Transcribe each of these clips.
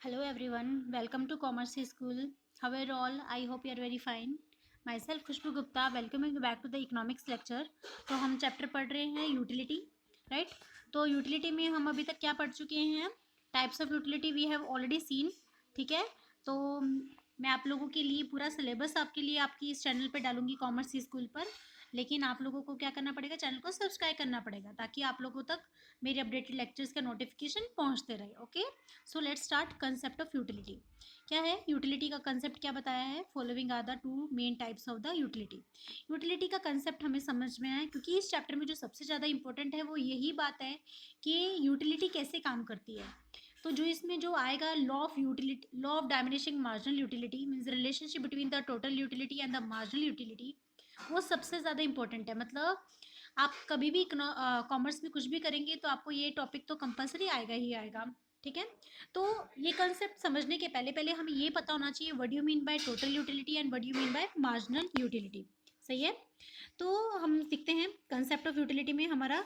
Hello everyone, welcome to Commerce School. How are you all? I hope you are very fine. Myself Khushboo Gupta, welcoming you back to the economics lecture. तो हम chapter पढ़ रहे हैं utility, right? तो utility में हम अभी तक क्या पढ़ चुके हैं? Types of utility we have already seen, ठीक है? तो मैं आप लोगों के लिए पूरा सिलेबस आपके लिए आपकी इस चैनल पे डालूंगी कॉमर्स स्कूल पर, लेकिन आप लोगों को क्या करना पड़ेगा, चैनल को सब्सक्राइब करना पड़ेगा ताकि आप लोगों तक मेरे अपडेटेड लेक्चर्स का नोटिफिकेशन पहुंचते रहे. Okay, so let's start concept of utility. क्या है यूटिलिटी का कंसेप्ट, क्या बताया है? Following are the two main types of the utility. Utility का कंसेप्ट हमें समझ में आया क्योंकि इस चैप्टर में जो सबसे ज़्यादा इंपॉर्टेंट है वो यही बात है कि यूटिलिटी कैसे काम करती है. तो जो इसमें जो आएगा law of utility, law of diminishing marginal utility means relationship between the total utility and the marginal utility, वो सबसे ज़्यादा इंपॉर्टेंट है. मतलब आप कभी भी कॉमर्स में कुछ भी करेंगे तो आपको ये टॉपिक तो कंपलसरी आएगा ही आएगा, ठीक है? तो ये कंसेप्ट समझने के पहले पहले हमें ये पता होना चाहिए what you mean by total utility and what you mean by marginal utility. सही है? तो हम सीखते हैं कंसेप्ट ऑफ यूटिलिटी में हमारा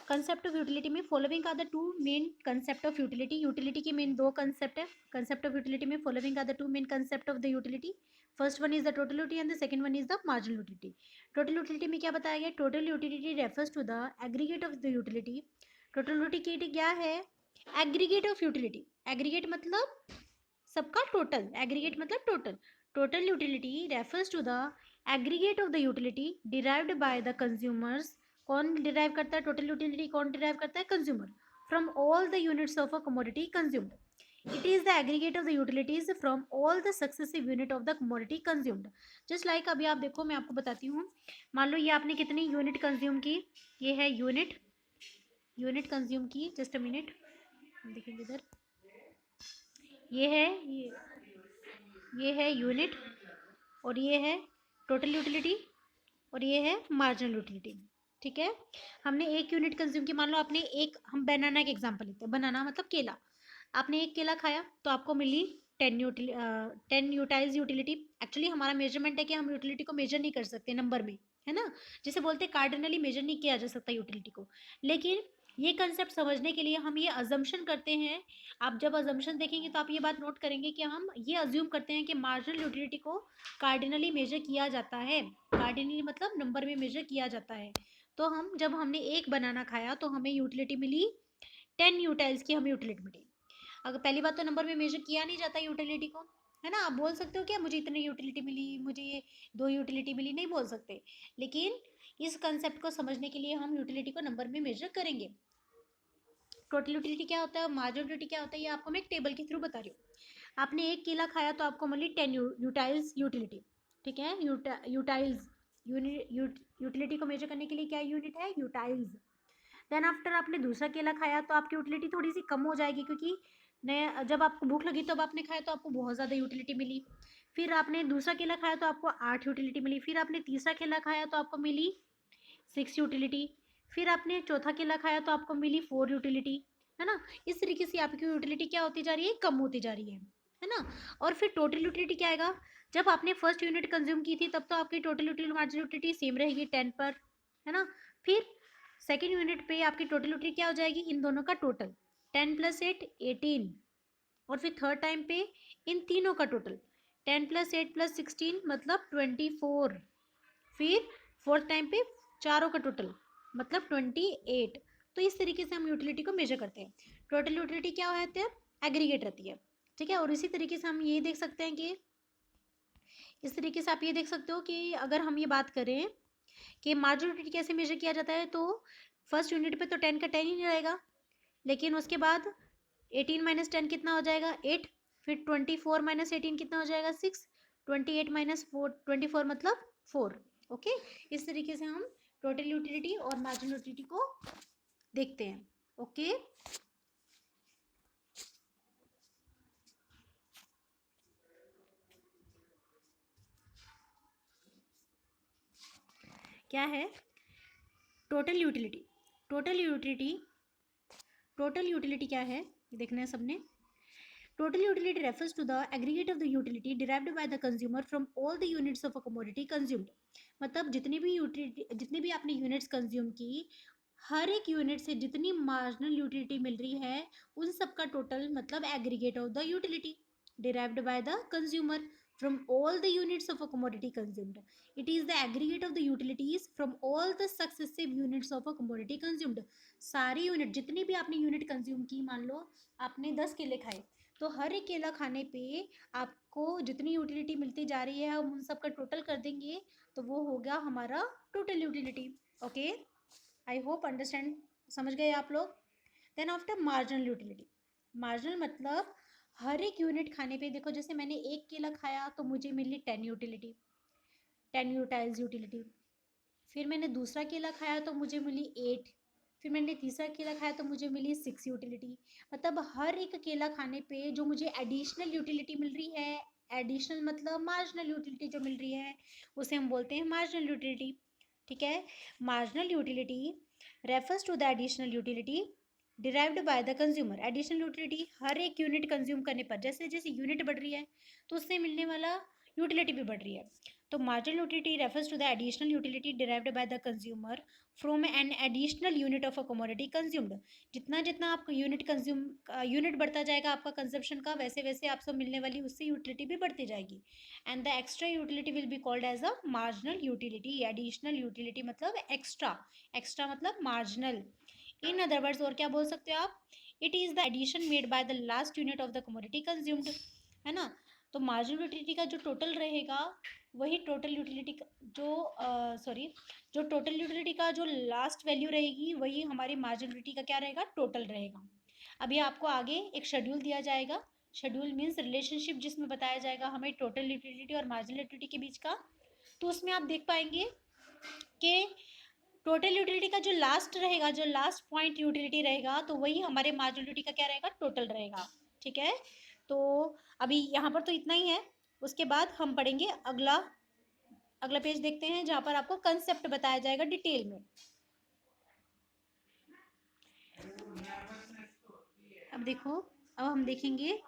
कंसेप्ट ऑफ यूटिलिटी में following are the two main concept of utility. Utility के मेन दो कंसेप्ट है कंसेप्ट ऑफ यूटिलिटी में. Following are the two main concept of the utility. First one is the total utility and the second one is the marginal utility. Total utility में क्या बताया गया? Total utility refers to the aggregate of the utility. Total utility क्या है? Aggregate of utility. Aggregate मतलब सबका total, aggregate मतलब total. Total utility refers to the aggregate of the utility derived by the consumers. कौन derive करता है total utility? कौन derive करता है? Consumer. From all the units of a commodity consumed. It is the aggregate of the utilities from all the successive unit of the commodity consumed. Just like अभी आप देखो, मैं आपको बताती हूँ. मान लो ये आपने कितनी यूनिट कंज्यूम की, ये है यूनिट, यूनिट कंज्यूम की. जस्ट अ मिनट, देखेंगे इधर, ये है ये है यूनिट और ये है टोटल यूटिलिटी और ये है मार्जिनल यूटिलिटी. ठीक है? हमने एक यूनिट कंज्यूम की. मान लो आपने एक, हम बनाना का एग्जांपल लेते हैं. बनाना मतलब केला. आपने एक केला खाया तो आपको मिली 10 यूटाइल्स यूटिलिटी. एक्चुअली हमारा मेजरमेंट है कि हम यूटिलिटी को मेजर नहीं कर सकते नंबर में, है ना? जैसे बोलते हैं कार्डिनली मेजर नहीं किया जा सकता यूटिलिटी को. लेकिन ये कंसेप्ट समझने के लिए हम ये अजम्पशन करते हैं. आप जब अजम्पशन देखेंगे तो आप ये बात नोट करेंगे कि हम ये अज्यूम करते हैं कि मार्जिनल यूटिलिटी को कार्डिनली मेजर किया जाता है. कार्डिनली मतलब नंबर में मेजर किया जाता है. तो हम जब हमने एक बनाना खाया तो हमें यूटिलिटी मिली 10 यूटाइल्स की, हमें यूटिलिटी मिली. अगर पहली बात तो नंबर में मेजर किया नहीं जाता यूटिलिटी को, है ना? आप बोल सकते हो क्या मुझे इतनी यूटिलिटी मिली, मुझे ये 2 यूटिलिटी मिली, नहीं बोल सकते. लेकिन इस कंसेप्ट को समझने के लिए हम यूटिलिटी को नंबर में मेजर करेंगे. टोटल यूटिलिटी क्या होता है, मार्जिनल यूटिलिटी क्या होता है, ये आपको मैं एक टेबल के थ्रू बता रही हूँ. आपने एक केला खाया तो आपको मिली 10 यूटाइल्स यूटिलिटी. ठीक है? यूटाइल्स, यूटिलिटी को मेजर करने के लिए क्या यूनिट है? यूटाइल्स. देन आफ्टर आपने दूसरा केला खाया तो आपकी यूटिलिटी थोड़ी सी कम हो जाएगी क्योंकि नया, जब आपको भूख लगी तब आपने खाया तो आपको बहुत ज़्यादा यूटिलिटी मिली. फिर आपने दूसरा केला खाया तो आपको 8 यूटिलिटी मिली. फिर आपने तीसरा केला खाया तो आपको मिली 6 यूटिलिटी. फिर आपने चौथा केला खाया तो आपको मिली 4 यूटिलिटी, है ना? इस तरीके से आपकी यूटिलिटी क्या होती जा रही है? कम होती जा रही है ना? और फिर टोटल यूटिलिटी क्या आएगा? जब आपने फर्स्ट यूनिट कंज्यूम की थी तब तो आपकी total utility marginal utility same रहेगी 10 पर, है ना? फिर सेकेंड यूनिट पे आपकी टोटल यूटिलिटी क्या हो जाएगी? इन दोनों का टोटल 10 प्लस 8 18. और फिर थर्ड टाइम पे इन तीनों का टोटल 10 प्लस 8 प्लस 16 मतलब 24. फिर फोर्थ टाइम पे चारों का टोटल मतलब 28. तो इस तरीके से हम यूटिलिटी को मेजर करते हैं. टोटल यूटिलिटी क्या होती है? एग्रीगेट रहती है. ठीक है? और इसी तरीके से हम ये देख सकते हैं कि इस तरीके से आप ये देख सकते हो कि अगर हम ये बात करें कि मार्जिनल यूटिलिटी कैसे मेजर किया जाता है, तो फर्स्ट यूनिट पे तो 10 का 10 ही रहेगा. लेकिन उसके बाद 18 माइनस 10 कितना हो जाएगा? 8. फिर 24 माइनस 18 कितना हो जाएगा? 6. 28 माइनस 24 मतलब 4. ओके? इस तरीके से हम टोटल यूटिलिटी और मार्जिनल यूटिलिटी को देखते हैं. ओके? क्या है total utility? Total utility, total utility क्या है देखना है सबने. Total utility refers to the aggregate of the utility derived by the consumer from all the units of a commodity consumed. मतलब जितनी भी यूटिलिटी, जितनी भी आपने यूनिट्स कंज्यूम की, हर एक यूनिट से जितनी मार्जिनल यूटिलिटी मिल रही है उन सब का टोटल मतलब aggregate of the utility derived by the consumer from all the units of a commodity consumed. It is the aggregate of the utilities from all the successive units of a commodity consumed. सारी unit जितनी भी आपने unit consume की, मान लो आपने 10 केले खाए, तो हर एक केला खाने पे आपको जितनी यूटिलिटी मिलती जा रही है हम उन सब का टोटल कर देंगे तो वो हो गया हमारा total utility. Okay, I hope understand, समझ गए आप लोग. Then after marginal utility. Marginal मतलब हर एक यूनिट खाने पे, देखो जैसे मैंने एक केला खाया तो मुझे मिली 10 यूटिलिटी, 10 यूटाइल्स यूटिलिटी. फिर मैंने दूसरा केला खाया तो मुझे मिली 8. फिर मैंने तीसरा केला खाया तो मुझे मिली 6 यूटिलिटी. मतलब हर एक केला खाने पे जो मुझे एडिशनल यूटिलिटी मिल रही है, एडिशनल मतलब मार्जिनल यूटिलिटी जो मिल रही है उसे हम बोलते हैं मार्जिनल यूटिलिटी. ठीक है, marginal utility refers to the additional utility derived by the consumer. Additional utility हर एक यूनिट कंज्यूम करने पर, जैसे जैसे यूनिट बढ़ रही है तो उससे मिलने वाला यूटिलिटी भी बढ़ रही है. तो marginal utility refers to the additional utility derived by the consumer from an additional unit of a commodity consumed. जितना जितना आपका यूनिट बढ़ता जाएगा आपका कंजप्शन का, वैसे वैसे आपको मिलने वाली उससे यूटिलिटी भी बढ़ती जाएगी. And the extra utility will be called as a marginal utility. Additional utility मतलब एक्स्ट्रा, एक्स्ट्रा मतलब मार्जिनल. इन अदर वर्ड्स और क्या बोल सकते हो आप, it is the addition made by the last unit of the commodity consumed, है ना. तो मार्जिनल यूटिलिटी का जो टोटल रहेगा वही टोटल यूटिलिटी जो टोटल यूटिलिटी का जो लास्ट वैल्यू रहेगी वही हमारी मार्जिनल यूटिलिटी का क्या रहेगा, टोटल रहेगा. अभी आपको आगे एक शेड्यूल दिया जाएगा. शेड्यूल मीन्स रिलेशनशिप, जिसमें बताया जाएगा हमें टोटल यूटिलिटी और मार्जिनल यूटिलिटी के बीच का. तो उसमें आप देख पाएंगे कि टोटल यूटिलिटी का जो लास्ट रहेगा, जो लास्ट पॉइंट यूटिलिटी रहेगा तो वही हमारे मार्जिनल यूटिलिटी का क्या रहेगा, टोटल रहेगा. ठीक है, तो अभी यहाँ पर तो इतना ही है. उसके बाद हम पढ़ेंगे अगला अगला पेज देखते हैं जहाँ पर आपको कंसेप्ट बताया जाएगा डिटेल में. अब देखो, अब हम देखेंगे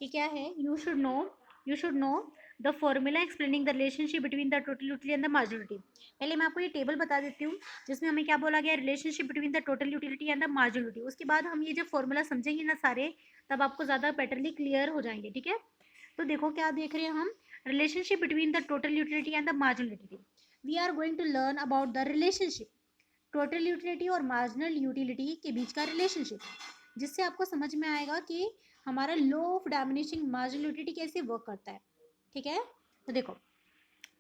कि क्या है. You should know the formula explaining the relationship between the total utility and the marginal utility. पहले मैं आपको ये टेबल बता देती हूँ जिसमें हमें क्या बोला गया, relationship between the total utility and the marginal utility. उसके बाद हम ये जब फॉर्मूला समझेंगे ना सारे, तब आपको ज़्यादा बेटरली क्लियर हो जाएंगे. ठीक है, तो देखो क्या देख रहे हैं हम, relationship between the total utility and the marginal utility. We are going to learn about the relationship total utility और मार्जिनल यूटिलिटी के बीच का रिलेशनशिप, जिससे आपको समझ में आएगा कि हमारा law of diminishing marginal utility कैसे वर्क करता है. ठीक है, तो देखो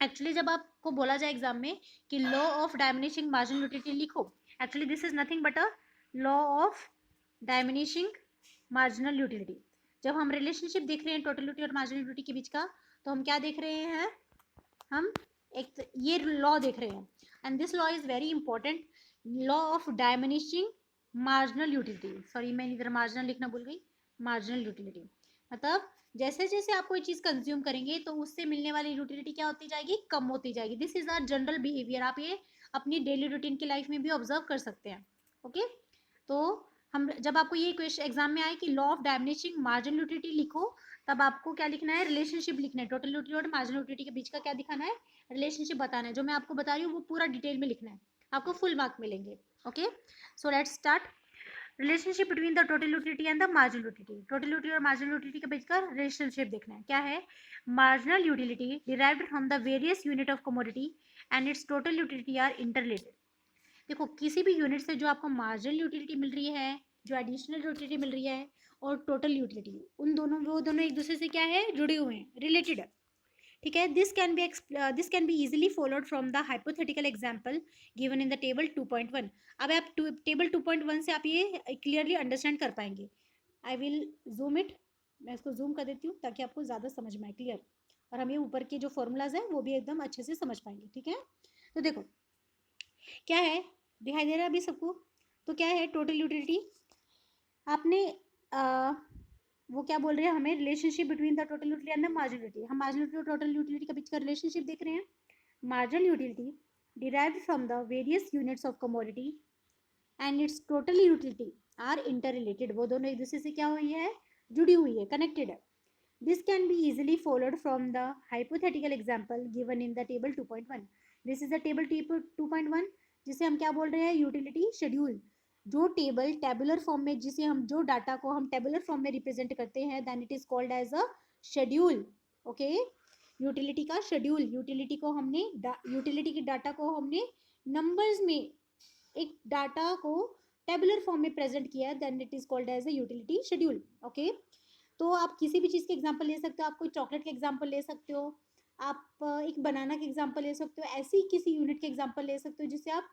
एक्चुअली जब आपको बोला जाए एग्जाम में कि law of diminishing marginal utility लिखो, actually this is nothing but a law of diminishing marginal utility. जब हम रिलेशनशिप देख रहे हैं टोटल यूटिलिटी और मार्जिनल यूटिलिटी के बीच का, तो हम क्या देख रहे हैं, हम एक ये लॉ देख रहे हैं. And this law is very important, law of diminishing marginal utility. Sorry मैं इधर मार्जिनल लिखना भूल गई. मार्जिनल यूटिलिटी मतलब जैसे जैसे आप कोई चीज़ कंज्यूम करेंगे तो उससे मिलने वाली यूटिलिटी क्या होती जाएगी, कम होती जाएगी. This is our general behaviour. आप ये अपनी डेली रूटीन की लाइफ में भी ऑब्जर्व कर सकते हैं. ओके, तो हम जब आपको ये क्वेश्चन एग्जाम में आए कि law of diminishing marginal utility लिखो, तब आपको क्या लिखना है, रिलेशनशिप लिखना है. टोटल यूटिलिटी और मार्जिनल यूटिलिटी के बीच का क्या दिखाना है, रिलेशनशिप बताना है. जो मैं आपको बता रही हूँ वो पूरा डिटेल में लिखना है, आपको फुल मार्क मिलेंगे. Okay, so let's start. Relationship between the total utility and the marginal utility. Total utility और मार्जिनल यूटिलिटी के बीच का रिलेशनशिप देखना है. क्या है, marginal utility derived from the various unit of commodity and its total utility are interrelated. देखो किसी भी यूनिट से जो आपको मार्जिनल यूटिलिटी मिल रही है, जो एडिशनल यूटिलिटी मिल रही है, और टोटल यूटिलिटी, उन दोनों वो दोनों एक दूसरे से क्या है, जुड़े हुए हैं, रिलेटेड है. ठीक है, this can be easily followed from the hypothetical example given in the table 2.1. अब आप टेबल 2.1 से आप ये क्लियरली अंडरस्टैंड कर पाएंगे. आई विल जूम इट, मैं इसको जूम कर देती हूँ ताकि आपको ज़्यादा समझ में आए क्लियर, और हम ये ऊपर के जो फॉर्मूलाज हैं वो भी एकदम अच्छे से समझ पाएंगे. ठीक है, तो देखो क्या है, दिखाई दे रहा है अभी सबको. तो क्या है टोटल यूटिलिटी, आपने वो क्या बोल रहे हैं हमें, relationship between the total utility and the marginal utility. हम मार्जिनल यूटिलिटी और टोटल यूटिलिटी के बीच का रिलेशनशिप देख रहे हैं. Marginal utility derived from the various units of commodity and its total utility are inter related. वो दोनों एक दूसरे से क्या हुई है, जुड़ी हुई है, कनेक्टेड है. This can be easily followed from the hypothetical example given in the table 2.1. This is the table 2.1 जिसे हम क्या बोल रहे हैं, यूटिलिटी शेड्यूल. जो टेबल टेबुलर फॉर्म में, जिसे हम जो डाटा को हम टेबुलर फॉर्म में रिप्रेजेंट करते हैं, then it is called as a schedule. Okay, utility का शेड्यूल. यूटिलिटी के डाटा को हमने नंबर्स में, एक डाटा को टेबुलर फॉर्म में प्रेजेंट किया है, then it is called as a utility schedule. Okay, तो आप किसी भी चीज़ के एग्जांपल ले सकते हो. आप कोई चॉकलेट के एग्जांपल ले सकते हो, आप एक बनाना के एग्जांपल ले सकते हो, ऐसी किसी यूनिट के एग्जांपल ले सकते हो जिससे आप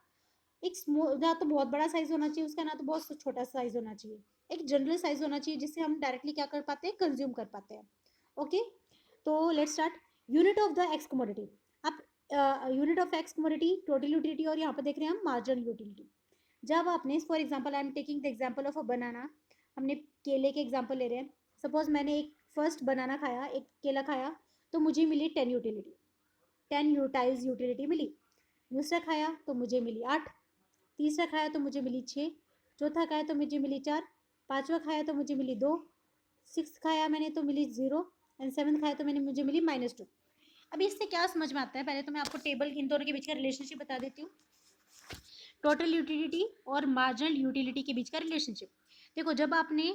एक स्मॉल, ना तो बहुत बड़ा साइज होना चाहिए उसका, ना तो बहुत छोटा साइज होना चाहिए, एक जनरल साइज होना चाहिए जिससे हम डायरेक्टली क्या कर पाते हैं, कंज्यूम कर पाते हैं. ओके, तो let's start. Unit of the X commodity. आप unit of X commodity, total utility, और यहाँ पर देख रहे हैं हम मार्जिनल यूटिलिटी. जब आपने, for example I am taking the example of a banana, हमने केले के एग्जांपल ले रहे हैं. सपोज मैंने एक फर्स्ट बनाना खाया, एक केला खाया, तो मुझे मिली 10 यूटिलिटी, 10 टाइल्स यूटिलिटी मिली. दूसरा खाया तो मुझे मिली 8, तीसरा खाया तो मुझे मिली 6, चौथा खाया तो मुझे मिली 4, पाँचवा खाया तो मुझे मिली 2, सिक्स खाया मैंने तो मिली 0, एंड सेवन्थ खाया तो मुझे मिली -2. अभी इससे क्या समझ में आता है, पहले तो मैं आपको टेबल इन दोनों के बीच का रिलेशनशिप बता देती हूँ. टोटल यूटिलिटी और मार्जिनल यूटिलिटी के बीच का रिलेशनशिप. देखो, जब आपने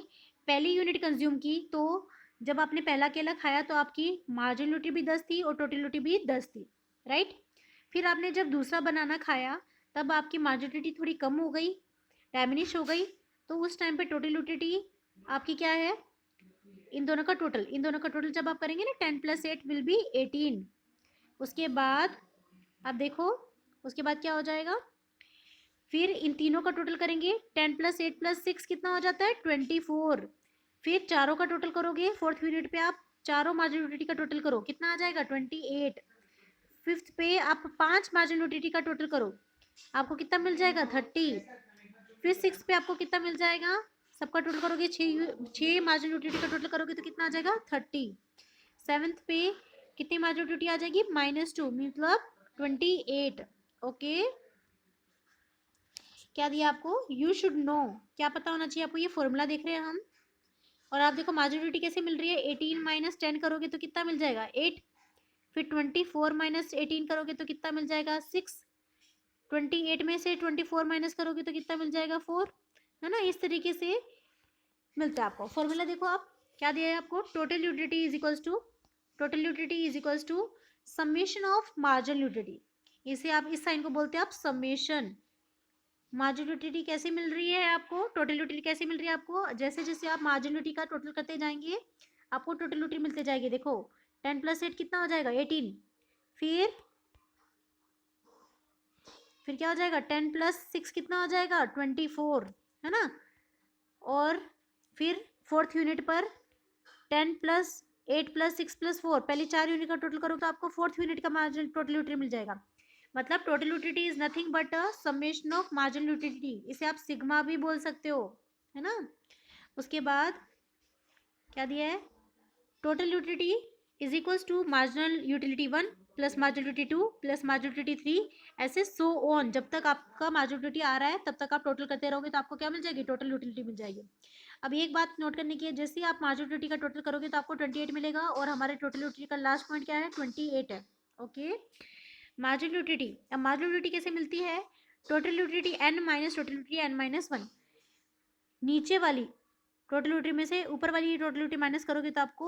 पहली यूनिट कंज्यूम की, तो जब आपने पहला केला खाया तो आपकी मार्जिनल यूटिलिटी भी 10 थी और टोटल यूटिलिटी भी 10 थी, राइट. फिर आपने जब दूसरा बनाना खाया, तब आपकी मार्जिनल यूटिलिटी थोड़ी कम हो गई, डायमिनिश हो गई, तो उस टाइम पे टोटल यूटिलिटी आपकी क्या है, इन दोनों का टोटल जब आप करेंगे ना, 10 + 8 विल बी 18. उसके बाद आप देखो, उसके बाद क्या हो जाएगा, फिर इन तीनों का टोटल करेंगे, 10 + 8 + 6 कितना हो जाता है, 24. फिर चारों का टोटल करोगे, फोर्थ यूनिट पे आप चारों मार्जिनल यूटिलिटी का टोटल करो, कितना आ जाएगा, 28. फिफ्थ पे आप 5 मार्जिनल यूटिलिटी का टोटल करो, आपको कितना मिल जाएगा, 30. फिर सिक्स पे आपको कितना मिल जाएगा, सबका टोटल करोगे, 6 मार्जिनल यूटिलिटी का टोटल करोगे तो कितना आ जाएगा, 30. सेवन्थ पे कितनी मार्जिनल यूटिलिटी आ जाएगी, -2, मतलब 28. ओके, क्या दिया आपको, यू शुड नो, क्या पता होना चाहिए आपको, ये फॉर्मूला देख रहे हैं हम. और आप देखो मार्जिनल यूटिलिटी कैसे मिल रही है, 18 - 10 करोगे तो कितना मिल जाएगा, 8. फिर 24 - 18 करोगे तो कितना मिल जाएगा, 6. 28 में से 24 माइनस करोगे तो कितना मिल जाएगा, 4, है ना. इस तरीके से मिलता है आपको फॉर्मूला. देखो आप क्या दिया है आपको, total utility is equals to summation of marginal utility. इसे आप, इस साइन को बोलते हैं आप समेशन. मार्जिनल यूटिलिटी कैसे मिल रही है आपको, टोटल यूटिलिटी कैसे मिल रही है आपको, जैसे जैसे आप मार्जिनल यूटिलिटी का टोटल करते जाएंगे, आपको टोटल यूटिलिटी मिलते जाएगी. देखो 10 + 8 कितना हो जाएगा, 18. फिर क्या हो जाएगा, 10 + 6 कितना हो जाएगा, 24, है ना. और फिर फोर्थ यूनिट पर 10 + 8 + 6 + 4, पहले 4 यूनिट का टोटल करो तो आपको फोर्थ यूनिट का मार्जिनल टोटल यूटिलिटी मिल जाएगा. मतलब total utility is nothing but a summation of marginal utility. इसे आप सिग्मा भी बोल सकते हो, है ना. उसके बाद क्या दिया है, total utility is equals to marginal utility 1 + marginal utility 2 + marginal utility 3, ऐसे सो ऑन. जब तक आपका मार्जिनल यूटिलिटी आ रहा है तब तक आप टोटल करते रहोगे तो आपको क्या मिल जाएगी, टोटल यूटिलिटी मिल जाएगी. अब एक बात नोट करने की है, जैसे ही आप मार्जिनल यूटिलिटी का टोटल करोगे तो आपको 28 मिलेगा, और हमारे टोटल यूटिलिटी का लास्ट पॉइंट क्या है, 28 है. Okay, marginal utility. अब मार्जिनल यूटिलिटी कैसे मिलती है, total utility n - total utility n - 1. नीचे वाली टोटल यूटिलिटी में से ऊपर वाली टोटल यूटिलिटी माइनस करोगे तो आपको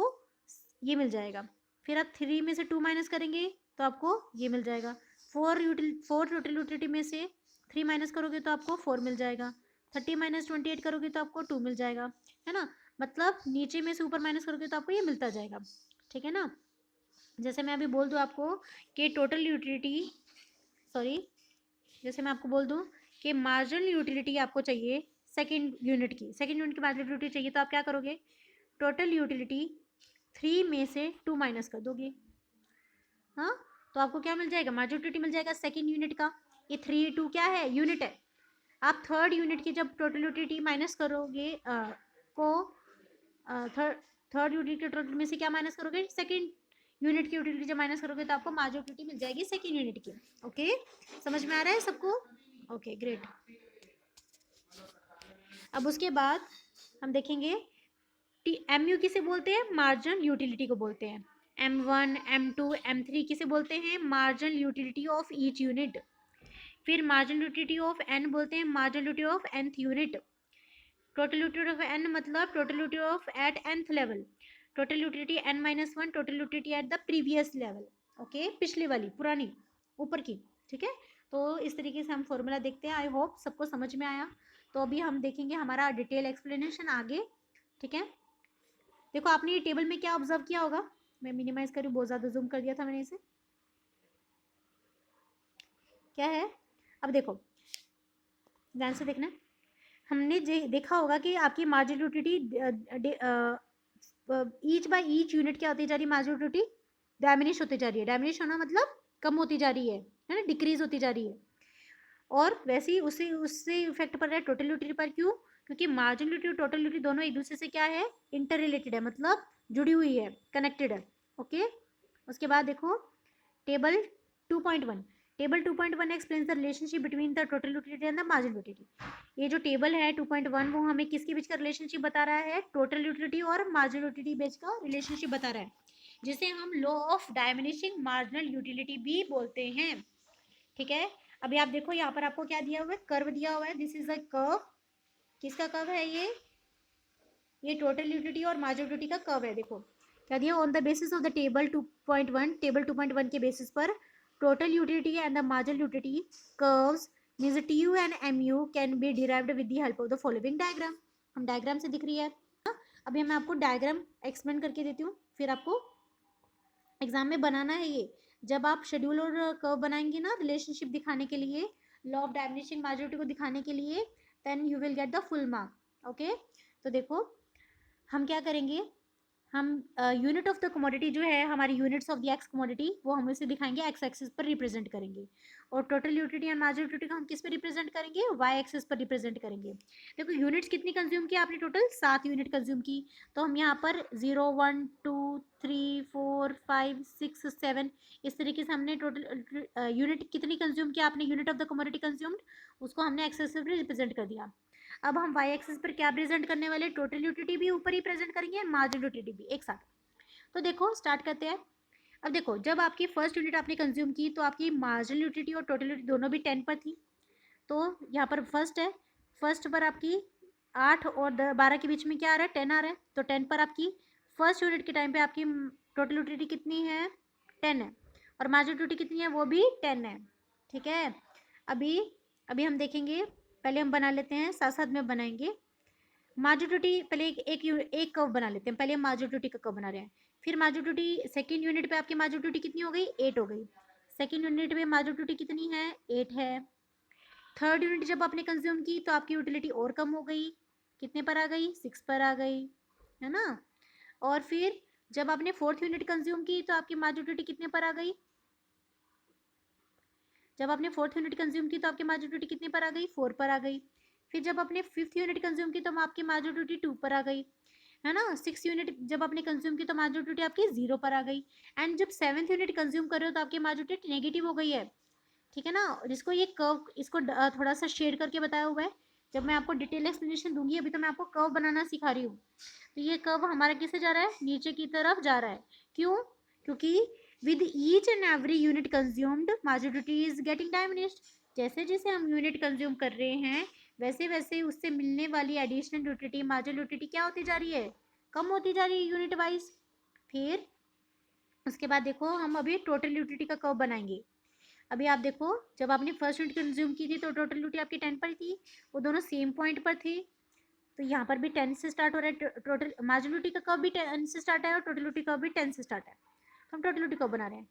ये मिल जाएगा. फिर आप 3 में से 2 माइनस करेंगे तो आपको ये मिल जाएगा. 4 टोटल यूटिलिटी में से 3 माइनस करोगे तो आपको 4 मिल जाएगा. 30 - 28 करोगे तो आपको 2 मिल जाएगा, है ना. मतलब नीचे में से ऊपर माइनस करोगे तो आपको ये मिलता जाएगा, ठीक है ना. जैसे मैं अभी बोल दूँ आपको कि टोटल यूटिलिटी, सॉरी, जैसे मैं आपको बोल दूँ कि मार्जिनल यूटिलिटी आपको चाहिए सेकंड यूनिट की मार्जिनल यूटिलिटी चाहिए, तो आप क्या करोगे, टोटल यूटिलिटी 3 में से 2 माइनस कर दोगे. हाँ, तो आपको क्या मिल जाएगा, मार्जिनल यूटिलिटी मिल जाएगा सेकंड यूनिट का. ये 3 2 क्या है, यूनिट है. आप थर्ड यूनिट की जब टोटल यूटिलिटी माइनस करोगे थर्ड यूनिट के टोटल में से क्या माइनस करोगे, सेकंड यूनिट की यूटिलिटी जब माइनस करोगे तो आपको मार्जिनल यूटिलिटी मिल जाएगी सेकंड यूनिट की. ओके, समझ में आ रहा है सबको, ओके ग्रेट. अब उसके बाद हम देखेंगे MU किसे बोलते हैं, मार्जिनल यूटिलिटी को बोलते हैं. M1 M2 M3 किसे बोलते हैं, marginal utility of each unit. फिर मार्जिनल यूटिलिटी ऑफ एन बोलते हैं marginal utility of nth unit. Total utility of n मतलब total utility of at nth level. Total utility n-1 total utility at the previous level. Okay, पिछली वाली पुरानी ऊपर की। ठीक है, तो इस तरीके से हम फॉर्मूला देखते हैं। आई होप सबको समझ में आया। तो अभी हम देखेंगे हमारा डिटेल एक्सप्लेनेशन आगे। ठीक है, देखो आपने ये टेबल में क्या ऑब्जर्व किया होगा। मैं मिनिमाइज करूँ, बहुत ज़्यादा जूम कर दिया था मैंने इसे। क्या है, अब देखो ध्यान से देखना। हमने देखा होगा कि आपकी marginal utility each by each unit क्या होती जा रही है, मार्जिनल यूटिलिटी डैमिनिश होती जा रही है। डैमिनिश होना मतलब कम होती जा रही है ना, डिक्रीज होती जा रही है। और वैसे ही उससे उससे इफेक्ट पड़ रहा है टोटल यूटिलिटी पर। क्यों? क्योंकि मार्जिनल यूटिलिटी और टोटल यूटिलिटी दोनों एक दूसरे से क्या है, इंटर रिलेटेड है, मतलब जुड़ी हुई है, कनेक्टेड है। ओके, उसके बाद देखो table 2.1। Table 2.1 explains the relationship between the total utility and the marginal utility. ये जो टेबल है 2.1 वो हमें किसके बीच का रिलेशनशिप बता रहा है, टोटल यूटिलिटी और मार्जिनल यूटिलिटी बीच का रिलेशनशिप बता रहा है, जिसे हम law of diminishing marginal utility भी बोलते हैं। ठीक है, अभी आप देखो यहाँ पर आपको क्या दिया हुआ है, कर्व दिया हुआ है। This is a curve. किसका कर्व है ये टोटल यूटिलिटी और मार्जिनल यूटिलिटी का कर्व है। देखो क्या दिया, on the basis of the table 2.1, table 2.1 के बेसिस पर total utility and the marginal utility curves means TU and MU can be derived with the help of the following diagram. हम diagram से दिख रही है। अभी मैं आपको डायग्राम एक्सप्लेन करके देती हूँ, फिर आपको एग्जाम में बनाना है ये। जब आप शेड्यूल और कर्व बनाएंगे ना रिलेशनशिप दिखाने के लिए, लॉ ऑफ डायमिनिशिंग मार्जिनल को दिखाने के लिए, then you will get the full mark. Okay, तो देखो हम क्या करेंगे, हम यूनिट ऑफ द कमोडिटी जो है हमारी units of the X commodity, वो हम इसे दिखाएंगे एक्स एक्सिस पर रिप्रेजेंट करेंगे। और total utility and marginal utility को हम किस पे रिप्रेजेंट करेंगे, वाई एक्सिस पर रिप्रेजेंट करेंगे। देखो यूनिट्स कितनी कंज्यूम की आपने, टोटल 7 यूनिट कंज्यूम की। तो हम यहाँ पर 0 1 2 3 4 5 6 7 इस तरीके से हमने टोटल यूनिट कितनी कंज्यूम किया आपने, unit of the commodity consumed, उसको हमने एक्सिस पर रिप्रेजेंट कर दिया। अब हम वाई एक्सिस पर क्या प्रेजेंट करने वाले, टोटल यूटिलिटी भी ऊपर ही प्रेजेंट करेंगे, मार्जिनल यूटिलिटी भी एक साथ। तो देखो स्टार्ट करते हैं। अब देखो जब आपकी फर्स्ट यूनिट आपने कंज्यूम की तो आपकी मार्जिनल यूटिलिटी और टोटल यूटिलिटी दोनों भी 10 पर थी। तो यहाँ पर फर्स्ट है, फर्स्ट पर आपकी 8 और 12 के बीच में क्या आ रहा है, 10 आ रहा है। तो 10 पर आपकी फर्स्ट यूनिट के टाइम पे आपकी टोटल यूटिलिटी कितनी है, 10 है। और मार्जिनल यूटिलिटी कितनी है, वो भी 10 है। ठीक है, अभी अभी हम देखेंगे, पहले हम बना लेते हैं, साथ साथ में बनाएंगे मार्जिनल यूटिलिटी। पहले एक कर्व बना लेते हैं। पहले हम मार्जिनल यूटिलिटी का कर्व बना रहे हैं। फिर मार्जिनल यूटिलिटी सेकंड यूनिट पे आपकी मार्जिनल यूटिलिटी कितनी हो गई, 8 हो गई। सेकंड यूनिट पे मार्जिनल यूटिलिटी कितनी है, 8 है। थर्ड यूनिट जब आपने कंज्यूम की तो आपकी यूटिलिटी और कम हो गई, कितने पर आ गई, 6 पर आ गई, है ना। और फिर जब आपने फोर्थ यूनिट कंज्यूम की तो आपकी मार्जिनल यूटिलिटी कितने पर आ गई, जब आपने फोर्थ यूनिट कंज्यूम की तो आपकी मार्जिनल यूटिलिटी कितने पर आ गई, 4 पर आ गई। फिर जब आपने फिफ्थ यूनिट कंज्यूम की तो आपकी मार्जिनल यूटिलिटी 2 पर आ गई, है ना। सिक्स यूनिट जब आपने कंज्यूम की तो मार्जिनल यूटिलिटी आपकी 0 पर आ गई। एंड जब सेवन्थ यूनिट कंज्यूम कर रहे हो तो आपकी मार्जिनल यूटिलिटी नेगेटिव हो गई है। ठीक है ना, जिसको ये कर्व इसको थोड़ा सा शेड करके बताया हुआ है। जब मैं आपको डिटेल एक्सप्लेनेशन दूंगी, अभी तो मैं आपको कर्व बनाना सिखा रही हूँ। तो ये कर्व हमारा किसे जा रहा है, नीचे की तरफ जा रहा है। क्यों? क्योंकि with each and every unit consumed marginal utility is getting diminished. जैसे जैसे हम यूनिट कंज्यूम कर रहे हैं वैसे वैसे उससे मिलने वाली एडिशनल यूटिलिटी मार्जिनल यूटिलिटी क्या होती जा रही है, कम होती जा रही है यूनिट वाइज। फिर उसके बाद देखो हम अभी टोटल यूटिलिटी का कर्व बनाएंगे। अभी आप देखो जब आपने फर्स्ट यूनिट कंज्यूम की थी तो टोटल यूटिलिटी आपकी 10 पर थी, वो दोनों सेम पॉइंट पर थे। तो यहाँ पर भी 10 से स्टार्ट हो रहा है, टोटल मार्जिनल यूटिलिटी का कर्व भी 10 से स्टार्ट है और टोटल यूटिलिटी कर्व भी 10 से स्टार्ट है। तो हम टोटल यूटिलिटी कर्व बना रहे हैं।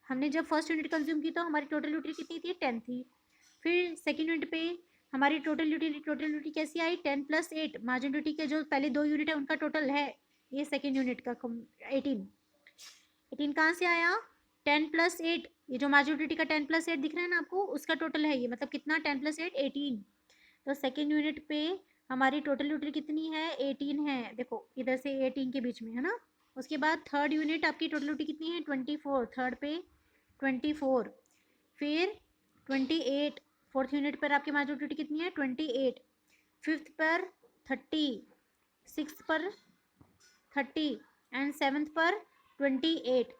हमने जब फर्स्ट यूनिट कंज्यूम की तो हमारी टोटल यूटिलिटी कितनी थी, 10 थी। फिर सेकेंड यूनिट पे हमारी टोटल यूटिलिटी कैसी आई, 10 + 8। मार्जिनल यूटिलिटी के जो पहले 2 यूनिट है उनका टोटल है ये सेकेंड यूनिट का 18। 18 कहाँ से आया, 10 + 8। ये जो मार्जिनल यूटिलिटी का 10 + 8 दिख रहा है ना आपको, उसका टोटल है ये, मतलब कितना, 10 + 8 18। तो सेकेंड यूनिट पे हमारी टोटल यूटिलिटी कितनी है, 18 है। देखो इधर से 18 के बीच में, है ना। उसके बाद थर्ड यूनिट आपकी टोटल यूटिलिटी कितनी है, 24। थर्ड पे 24, फिर 28। फोर्थ यूनिट पर आपकी मार्जिनल यूटिलिटी कितनी है, 28। फिफ्थ पर 30, सिक्स्थ पर 30 एंड सेवन्थ पर 28,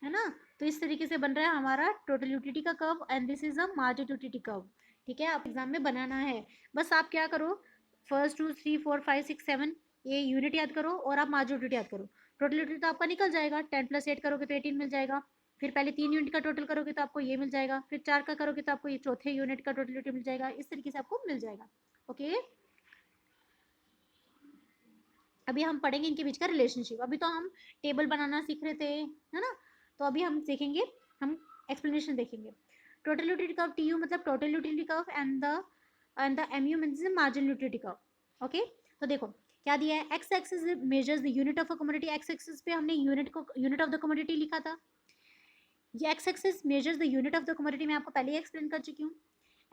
है ना। तो इस तरीके से बन रहा है हमारा टोटल यूटिलिटी का curve and this is a marginal utility curve. ठीक है, आप एग्जाम में बनाना है। बस आप क्या करो, फर्स्ट 2 3 4 5 6 7 ये यूनिट याद करो और आप मार्जिनल यूटिलिटी याद करो। टोटल यूटिलिटी तो आपका निकल जाएगा, 10 + 8 करोगे तो 18 मिल जाएगा। फिर पहले 3 यूनिट का टोटल करोगे तो आपको ये मिल जाएगा, फिर 4 का करोगे तो आपको ये चौथे यूनिट का टोटल यूटिलिटी मिल जाएगा। इस तरीके से आपको मिल जाएगा। ओके, अभी हम पढ़ेंगे इनके बीच का रिलेशनशिप। अभी तो हम टेबल बनाना सीख रहे थे, है ना। तो अभी हम देखेंगे, हम एक्सप्लेनेशन देखेंगे। टोटल यूटिलिटी कर्व TU मतलब total utility curve and the MU means marginal utility curve. Okay, तो देखो क्या दिया है, x axis measures the unit of a commodity. X axis पे हमने यूनिट ऑफ द कमोडिटी लिखा था। ये x axis measures the unit of the commodity, मैं आपको पहले ही एक्सप्लेन कर चुकी हूँ।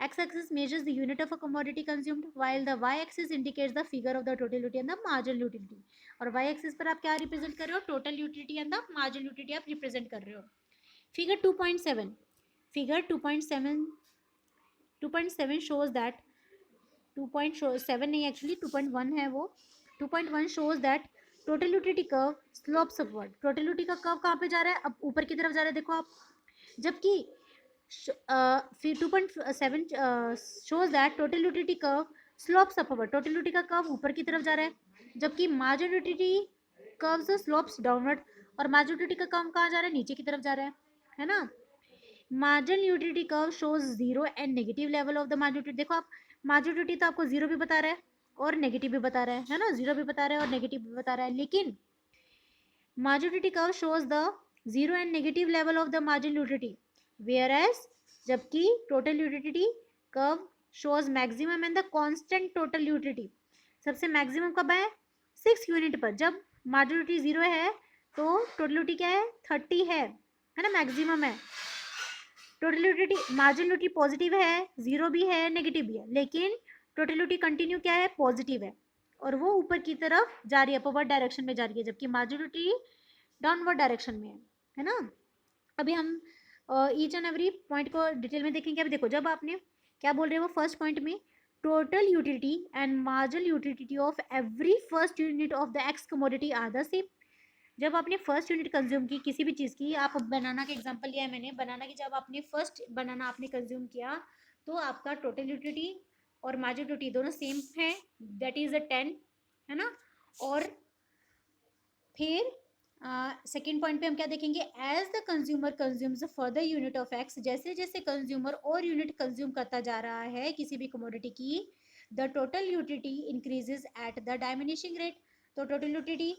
X axis measures the unit of a commodity consumed, while the Y axis indicates the figure of the total utility and the marginal utility. और Y axis पर आप क्या रिप्रेजेंट कर रहे हो, total utility and the marginal utility आप represent कर रहे हो। फिगर 2.7, फिगर 2.7 shows that 2.7 नहीं, एक्चुअली 2.1 है वो। 2.1 shows that total utility curve slopes upward. Total utility का कर्व कहाँ पे जा रहा है, अब ऊपर की तरफ जा रहा है, देखो आप। जबकि फिर 2.7 shows that total utility curve slopes upward. Total utility का कर्व ऊपर की तरफ जा रहा है, जबकि marginal utility curves slopes downward. और मार्जिनल यूटिलिटी का कर्व कहाँ जा रहा है, नीचे की तरफ जा रहा है ना। Marginal utility curve shows zero and negative level of the marginal utility. देखो आप, मार्जिनल यूटिलिटी तो आपको जीरो भी बता रहा है और नेगेटिव भी बता रहा है ना, जीरो भी बता रहा है और नेगेटिव भी बता रहा है। लेकिन marginal utility curve shows the zero and negative level of the marginal utility, whereas जबकि total utility curve shows maximum and the constant total utility. सबसे मैक्सिमम कब है, 6 यूनिट पर। जब मार्जिनल यूटिलिटी 0 है तो टोटल यूटिलिटी क्या है, 30 है ना, मैक्सिमम है। Total utility marginal utility positive है, 0 भी है, नेगेटिव भी है, लेकिन टोटल यूटिलिटी कंटिन्यू क्या है, पॉजिटिव है और वो ऊपर की तरफ जा रही है, अपवर्ड डायरेक्शन में जा रही है, जबकि मार्जिनल यूटिलिटी डाउनवर्ड डायरेक्शन में है ना। अभी हम ईच एंड एवरी पॉइंट को डिटेल में देखेंगे। अभी देखो, जब आपने क्या बोल रहे हो फर्स्ट पॉइंट में, total utility and marginal utility of every first unit of the X commodity are the same. जब आपने फर्स्ट यूनिट कंज्यूम की किसी भी चीज़ की, आप बनाना का एग्जांपल लिया है मैंने, बनाना की जब आपने फर्स्ट बनाना आपने कंज्यूम किया तो आपका टोटल यूटिलिटी और मार्जिनल यूटिलिटी दोनों सेम है, दैट इज 10, है ना। और फिर सेकेंड पॉइंट पे हम क्या देखेंगे, as the consumer consumes further unit of X, जैसे जैसे कंज्यूमर और यूनिट कंज्यूम करता जा रहा है किसी भी कमोडिटी की, the total utility increases at the diminishing rate. तो टोटल यूटिलिटी,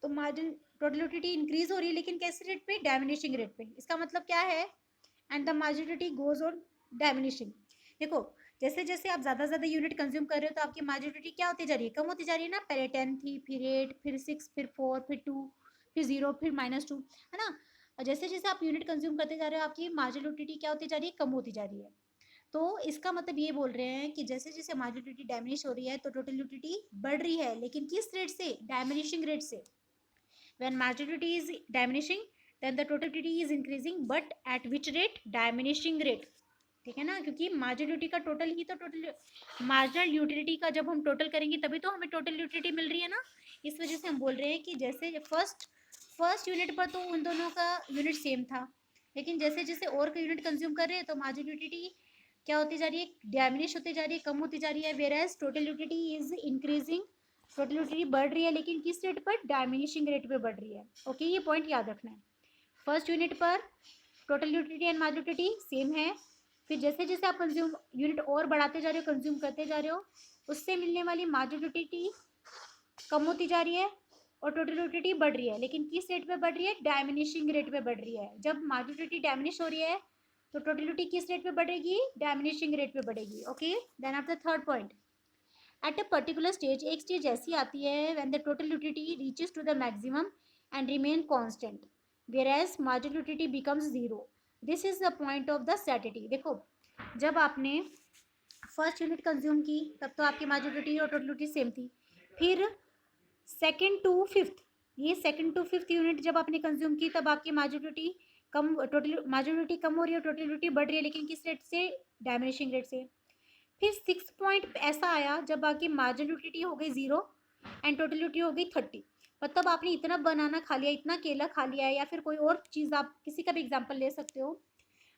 तो मार्जिन टोटल यूटिलिटी इंक्रीज हो रही है, लेकिन कैसे रेट पे, डायमिनिशिंग रेट पे। इसका मतलब क्या है, एंड द मार्जिनलिटी गोज ऑन डायमिनिशिंग। देखो, जैसे जैसे आप ज़्यादा यूनिट कंज्यूम कर रहे हो तो आपकी मार्जिनलिटी क्या होती जा रही है, कम होती जा रही है ना। पहले 10 थी, फिर 8, फिर 6, फिर 4, फिर 2, फिर 0, फिर -2, है ना। और जैसे जैसे आप यूनिट कंज्यूम करते जा रहे हो आपकी मार्जिनलिटी क्या होती जा रही है, कम होती जा रही है। तो इसका मतलब ये बोल रहे हैं कि जैसे जैसे मार्जिनलिटी डैमिनिश हो रही है तो टोटल यूटिलिटी बढ़ रही है, लेकिन किस रेट से, डायमिनिशिंग रेट से। When marginality is diminishing, then the total utility is increasing, but at which rate, diminishing rate। ठीक है ना, क्योंकि मार्जिनलिटी का टोटल ही तो टोटल, मार्जिनल यूटिलिटी का जब हम टोटल करेंगे तभी तो हमें टोटल यूटिलिटी मिल रही है ना। इस वजह से हम बोल रहे हैं कि जैसे फर्स्ट यूनिट पर तो उन दोनों का यूनिट सेम था, लेकिन जैसे जैसे और का यूनिट कंज्यूम कर रहे हैं तो मार्जिनल यूटिलिटी क्या होती जा रही है, डैमिनिश होती जा रही है, कम होती जा रही है, whereas total utility is increasing. Total utility बढ़ रही है, लेकिन किस रेट पर, डायमिनिशिंग रेट पे बढ़ रही है। ओके, ये पॉइंट याद रखना है। फर्स्ट यूनिट पर total utility and marginal utility same है, फिर जैसे जैसे आप कंज्यूम यूनिट और बढ़ाते जा रहे हो, कंज्यूम करते जा रहे हो, उससे मिलने वाली मार्जिनल यूटिलिटी कम होती जा रही है और टोटल यूटिलिटी बढ़ रही है, लेकिन किस रेट पे बढ़ रही है, डायमिनिशिंग रेट पे बढ़ रही है। जब मार्जिनल यूटिलिटी डैमिनिश हो रही है तो टोटल यूटिलिटी किस रेट पे बढ़ेगी, डायमिनिशिंग रेट पे बढ़ेगी। Okay, then after third point, at a particular stage, एक स्टेज ऐसी आती है when the total utility reaches to the maximum and remain constant, whereas marginal utility becomes zero. This is the point of the satiety. देखो, जब आपने first unit consume की तब तो आपकी मार्जिनल यूटिलिटी और टोटल यूटिलिटी सेम थी। फिर सेकेंड टू फिफ्थ, ये सेकेंड टू फिफ्थ यूनिट जब आपने कंज्यूम की तब आपकी मार्जिनल यूटिलिटी कम, टोटल मार्जिनल यूटिलिटी कम हो रही है, टोटल यूटिलिटी बढ़ रही है, लेकिन किस रेट से, डायमिनिशिंग रेट से। फिर 6 पॉइंट ऐसा आया जब आपकी मार्जिनल यूटिलिटी हो गई 0 एंड टोटल यूटिलिटी हो गई 30। मतलब आपने इतना बनाना खा लिया, इतना केला खा लिया है, या फिर कोई और चीज़, आप किसी का भी एग्जाम्पल ले सकते हो।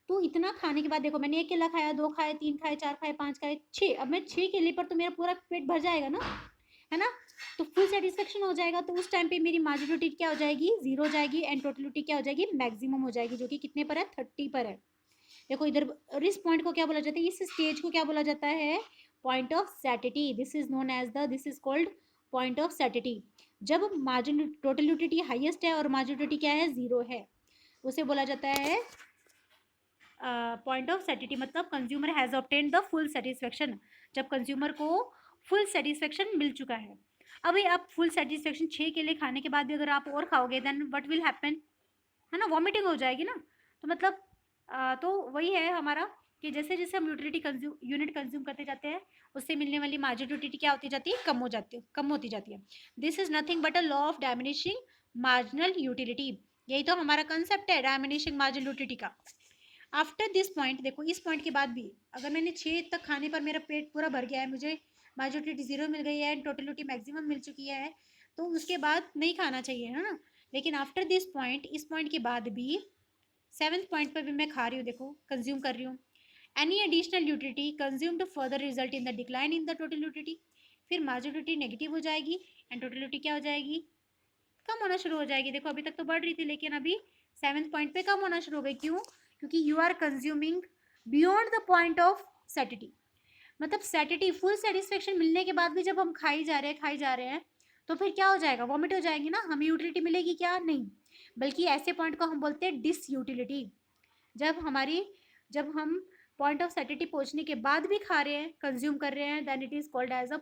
तो इतना खाने के बाद देखो, मैंने 1 केला खाया, 2 खाए, 3 खाए, 4 खाए, 5 खाए, 6, अब मैं 6 केले पर तो मेरा पूरा पेट भर जाएगा ना, है ना? तो फुल सेटिस्फेक्शन हो जाएगा। तो उस टाइम पे मेरी मार्जिनलिटी क्या हो जाएगी? 0 हो जाएगी, एंड टोटलिटी क्या हो जाएगी? मैक्सिमम हो जाएगी, जो कि कितने पर है? 30 पर है। देखो इधर, और इस पॉइंट को क्या बोला जाता है? इस स्टेज को क्या बोला जाता है? Point of satiety. This is known as the, this is called point of satiety. जब मार्जिन टोटलिटी हाईएस्ट है और मार्जिनलिटी क्या है? 0 है, उसे बोला जाता है पॉइंट ऑफ सैटिटी। मतलब consumer has obtained the full satisfaction, जब कंज्यूमर को फुल सेटिस्फेक्शन मिल चुका है। अभी आप फुल सेटिस्फेक्शन 6 केले खाने के बाद भी अगर आप और खाओगे, देन व्हाट विल हैपन? है ना, वॉमिटिंग हो जाएगी ना। तो मतलब तो वही है हमारा, कि जैसे जैसे हम यूनिट कंज्यूम करते जाते हैं, उससे मिलने वाली मार्जिन यूटिलिटी क्या होती जाती है? कम होती जाती है। This is nothing but a law of diminishing marginal utility. यही तो हमारा कंसेप्ट है डायमिनिशिंग मार्जिनल यूटिलिटी का। आफ्टर दिस पॉइंट, देखो इस पॉइंट के बाद भी अगर मैंने 6 तक खाने पर मेरा पेट पूरा भर गया है, मुझे मार्जिनल 0 मिल गई है, टोटलिटी मैक्सिमम मिल चुकी है, तो उसके बाद नहीं खाना चाहिए, है ना। लेकिन आफ्टर दिस पॉइंट, इस पॉइंट के बाद भी 7th पॉइंट पर भी मैं खा रही हूँ, देखो कंज्यूम कर रही हूँ। Any additional utility consumed further result in the decline in the total utility. फिर मार्जिनलिटी नेगेटिव हो जाएगी, एंड टोटलिटी क्या हो जाएगी? कम होना शुरू हो जाएगी। देखो अभी तक तो बढ़ रही थी, लेकिन अभी 7th पॉइंट पे कम होना शुरू हो गई। क्यों? क्योंकि you are consuming beyond the point of satiety. मतलब सैटिटी, फुल सेटिस्फेक्शन मिलने के बाद भी जब हम खाई जा रहे हैं, तो फिर क्या हो जाएगा? वॉमिट हो जाएंगी ना, हमें यूटिलिटी मिलेगी क्या? नहीं। बल्कि ऐसे पॉइंट को हम बोलते हैं डिस यूटिलिटी। जब हम पॉइंट ऑफ सैटिटी पहुंचने के बाद भी खा रहे हैं, कंज्यूम कर रहे हैं, then it is called as a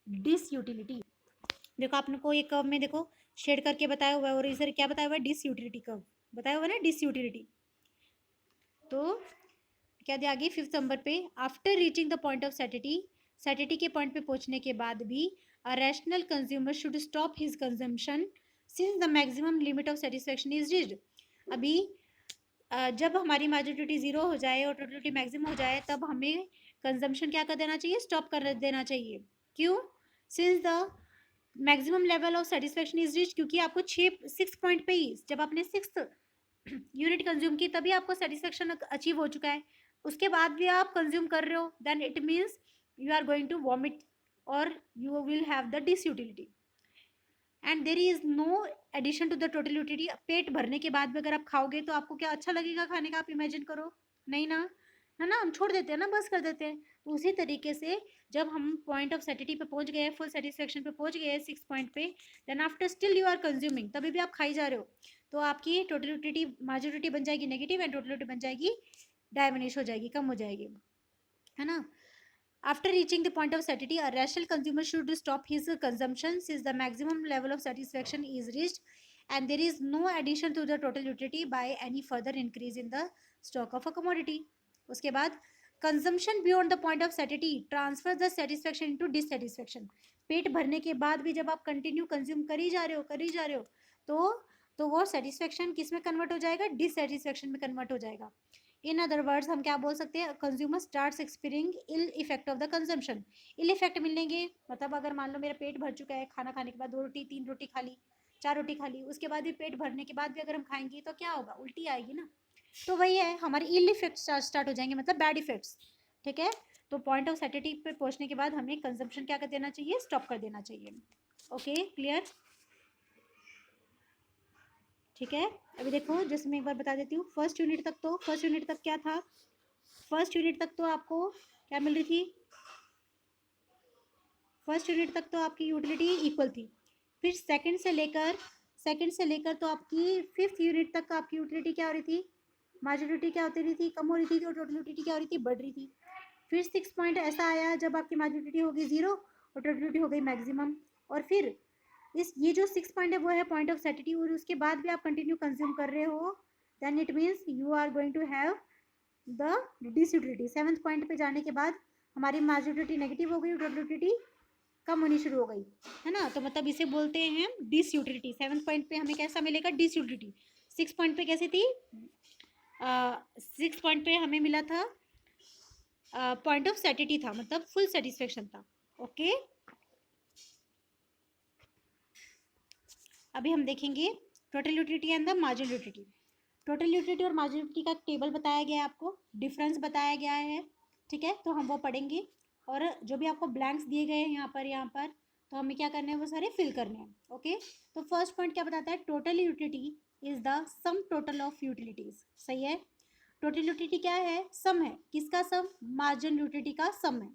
disutility. देखो आपने को एक कर्व में देखो शेड करके बताया हुआ है, और इधर क्या बताया हुआ है? डिस यूटिलिटी कर्व बताया हुआ है ना, डिस यूटिलिटी। तो क्या दिया आगे 5th नंबर पे? After reaching the point of satiety, satiety के पॉइंट पे पहुंचने के बाद भी a rational consumer should stop his consumption since the maximum limit of satisfaction is reached. अभी जब हमारी मार्जिनलिटी 0 हो जाए और टोटलिटी मैक्सिमम हो जाए, तब हमें कंजम्पशन क्या कर देना चाहिए? स्टॉप कर देना चाहिए। क्यों? Since the maximum level of satisfaction is reach, क्योंकि आपको 6 पॉइंट पे ही, जब आपने 6th यूनिट कंज्यूम की, तभी आपको सेटिस्फेक्शन अचीव हो चुका है। उसके बाद भी आप कंज्यूम कर रहे हो, then it means you are going to vomit, और you will have the disutility, and there is no addition to the total utility. पेट भरने के बाद भी अगर आप खाओगे, तो आपको क्या अच्छा लगेगा खाने का? आप इमेजिन करो, नहीं ना, है ना, हम छोड़ देते हैं ना, बस कर देते हैं। तो उसी तरीके से जब हम पॉइंट ऑफ सैटिटी पे पहुंच गए, फुल सेटिस्फेक्शन पे पहुंच गए 6 पॉइंट पे, then after still you are consuming, तभी भी आप खाई जा रहे हो, तो आपकी टोटलिटी मार्जिनलिटी बन जाएगी नेगेटिव, एंड टोटलिटी बन जाएगी डायमिनिश हो जाएगी, कम हो जाएगी, है ना। After reaching the point of satiety, a rational consumer should stop his consumption since the maximum level of satisfaction is reached and there is no addition to the total utility by any further increase in the stock of a commodity. उसके बाद consumption beyond the point of satiety transfers the satisfaction into dissatisfaction. पेट भरने के बाद भी जब आप continue consume कर ही जा रहे हो, तो वो सेटिस्फेक्शन किस में कन्वर्ट हो जाएगा? डिससेटिस्फेक्शन में कन्वर्ट हो जाएगा। इन अदर वर्ड्स हम क्या बोल सकते हैं? Consumer starts experiencing ill effect of the consumption. Ill effect मिलेंगे, मतलब अगर मान लो मेरा पेट भर चुका है, खाना खाने के बाद 2 रोटी 3 रोटी खा ली, 4 रोटी खा ली, उसके बाद भी पेट भरने के बाद भी अगर हम खाएंगे, तो क्या होगा? उल्टी आएगी ना। तो वही है, हमारे इल इफेक्ट स्टार्ट हो जाएंगे, मतलब बैड इफेक्ट्स। ठीक है, तो पॉइंट ऑफ सैटिटी पे पहुंचने के बाद हमें कंजम्पशन क्या कर देना चाहिए? स्टॉप कर देना चाहिए। Okay, clear? ठीक है, अभी देखो जैसे मैं एक बार बता देती हूँ। फर्स्ट यूनिट तक क्या था? फर्स्ट यूनिट तक तो आपको क्या मिल रही थी? फर्स्ट यूनिट तक तो आपकी यूटिलिटी इक्वल थी। फिर सेकंड से लेकर तो आपकी 5th यूनिट तक आपकी यूटिलिटी क्या हो रही थी? मार्जिनलिटी क्या होती रही थी? कम हो रही थी, और टोटल यूटिलिटी क्या हो रही थी? बढ़ रही थी। फिर 6 पॉइंट ऐसा आया जब आपकी मार्जिनलिटी हो गई 0 और टोटलिटी हो गई मैक्सिमम, और फिर ये जो 6 पॉइंट है वो है पॉइंट ऑफ सैटिटी, और उसके बाद भी आप कंटिन्यू कंज्यूम कर रहे हो, then it means you are going to have the disutility. 7th point पे जाने के बाद हमारी मार्जिनलिटी नेगेटिव हो गई, टोटलिटी कम होनी शुरू हो गई, है ना। तो मतलब इसे बोलते हैं डिसयूटिलिटी। 7th पॉइंट पे हमें कैसा मिलेगा? डिसयूटिलिटी। 6 पॉइंट पे कैसी थी? 6 पॉइंट पे हमें मिला था पॉइंट ऑफ सैटिटी था, मतलब फुल सेटिस्फेक्शन था। ओके, अभी हम देखेंगे total utility and the marginal utility. Total utility और मार्जिनल यूटिलिटी का टेबल बताया गया है, आपको डिफरेंस बताया गया है, ठीक है, तो हम वो पढ़ेंगे। और जो भी आपको ब्लैंक्स दिए गए हैं यहाँ पर तो हमें क्या करना है, वो सारे फिल करने हैं। ओके, तो फर्स्ट पॉइंट क्या बताता है, total utility is the sum total of utilities. सही है, टोटल यूटिलिटी क्या है, सम है, किसका सम, मार्जिनल यूटिलिटी का सम है।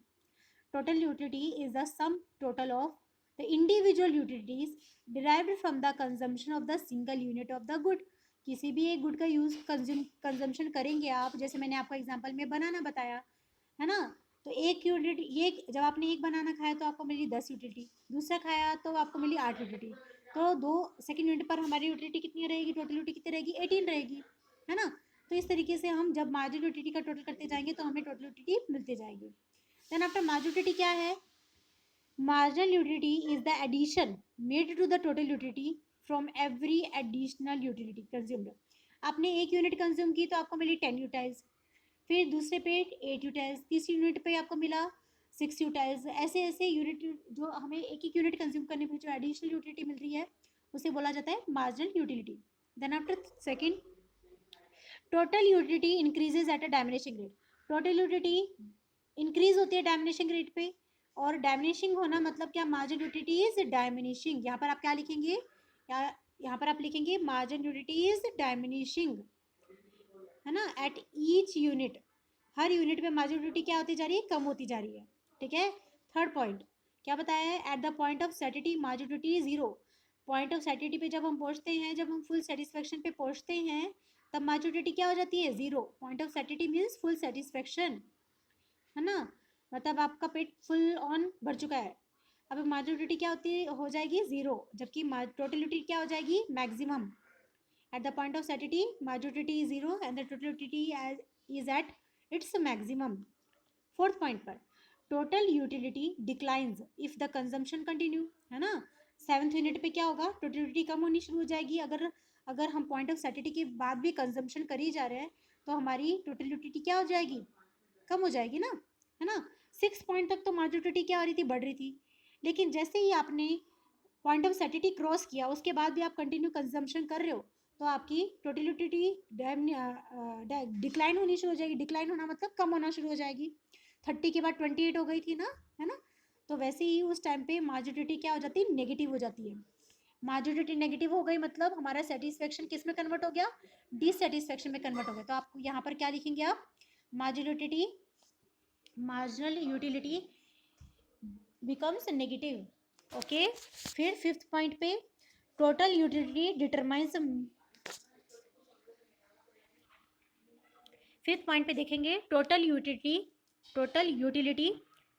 Total utility is the sum total of the individual utilities derived from the consumption of the single unit of the good. किसी भी एक गुड का यूज कंजम्पशन करेंगे आप, जैसे मैंने आपको एग्जांपल में बनाना बताया है ना, तो एक यूटिलिटी, ये जब आपने एक बनाना खाया तो आपको मिली 10 यूटिलिटी, दूसरा खाया तो आपको मिली 8 यूटिलिटी, तो दो सेकंड यूनिट पर हमारी यूटिलिटी कितनी रहेगी, टोटल यूटिलिटी कितनी रहेगी, 18 रहेगी, है ना। तो इस तरीके से हम जब मार्जिनल यूटिलिटी का टोटल करते जाएंगे तो हमें टोटल यूटिलिटी मिलती जाएगी। देन आफ्टर मार्जिनल यूटिलिटी क्या है, marginal utility is the addition made to the total utility from every additional utility consumed। आपने एक यूनिट कंज्यूम की तो आपको मिली 10 यूटाइल्स, फिर दूसरे पे 8 यूटाइल्स, तीसरी यूनिट पे आपको मिला 6 यूटाइल्स, ऐसे ऐसे यूनिट जो हमें एक एक यूनिट कंज्यूम करने पर जो एडिशनल यूटिलिटी मिल रही है उसे बोला जाता है marginal utility. Then after second, total utility increases at a diminishing rate. Total utility increase होती है डायमिनिशिंग रेट पे, और डायमिनिशिंग होना मतलब क्या, मार्जिन यूटिलिटी इज डायमिनिशिंग। यहाँ पर आप क्या लिखेंगे, यहाँ पर आप लिखेंगे मार्जिन यूटिलिटी इज डायमिनिशिंग, है ना, at each unit, her unit पे मार्जिन यूटिलिटी क्या होती जा रही है, कम होती जा रही है, ठीक है। थर्ड पॉइंट क्या बताया है, at the point of satiety margin utility zero. Point of satiety पे जब हम पहुँचते हैं, जब हम फुल सेटिस्फेक्शन पे पहुँचते हैं तब मार्जिन यूटिलिटी क्या हो जाती है, zero. Point of satiety means full satisfaction, है ना, मतलब आपका पेट फुल ऑन भर चुका है। अब मार्जिनल यूटिलिटी क्या होती हो जाएगी, जीरो, जबकि टोटल यूटिलिटी क्या हो जाएगी, maximum. At the point of satiety marginal utility is zero and the total utility is at its maximum. Fourth point पर, total utility declines if the consumption continue, है ना। सेवन्थ यूनिट पे क्या होगा, total utility कम होनी शुरू हो जाएगी, अगर अगर हम पॉइंट ऑफ सैटिटी के बाद भी कंजम्पशन कर ही जा रहे हैं तो हमारी टोटल यूटिलिटी क्या हो जाएगी, कम हो जाएगी ना, है ना। 6 पॉइंट तक तो मार्जिनल यूटिलिटी क्या हो रही थी, बढ़ रही थी, लेकिन जैसे ही आपने पॉइंट ऑफ सैटिटी क्रॉस किया उसके बाद भी आप कंटिन्यू कंजम्पशन कर रहे हो तो आपकी टोटल यूटिलिटी डिक्लाइन होनी शुरू हो जाएगी। डिक्लाइन होना मतलब कम होना शुरू हो जाएगी। 30 के बाद 28 हो गई थी ना, है ना, तो वैसे ही उस टाइम पे मार्जिनल यूटिलिटी क्या हो जाती है, नेगेटिव हो जाती है। मार्जिनल यूटिलिटी नेगेटिव हो गई मतलब हमारा सेटिस्फेक्शन किस में कन्वर्ट हो गया, डिससेटिस्फेक्शन में कन्वर्ट हो गया। तो आप यहाँ पर क्या लिखेंगे, आप marginal utility becomes negative. Okay, फिर फिफ्थ पॉइंट पे total utility determines, fifth point पे देखेंगे total utility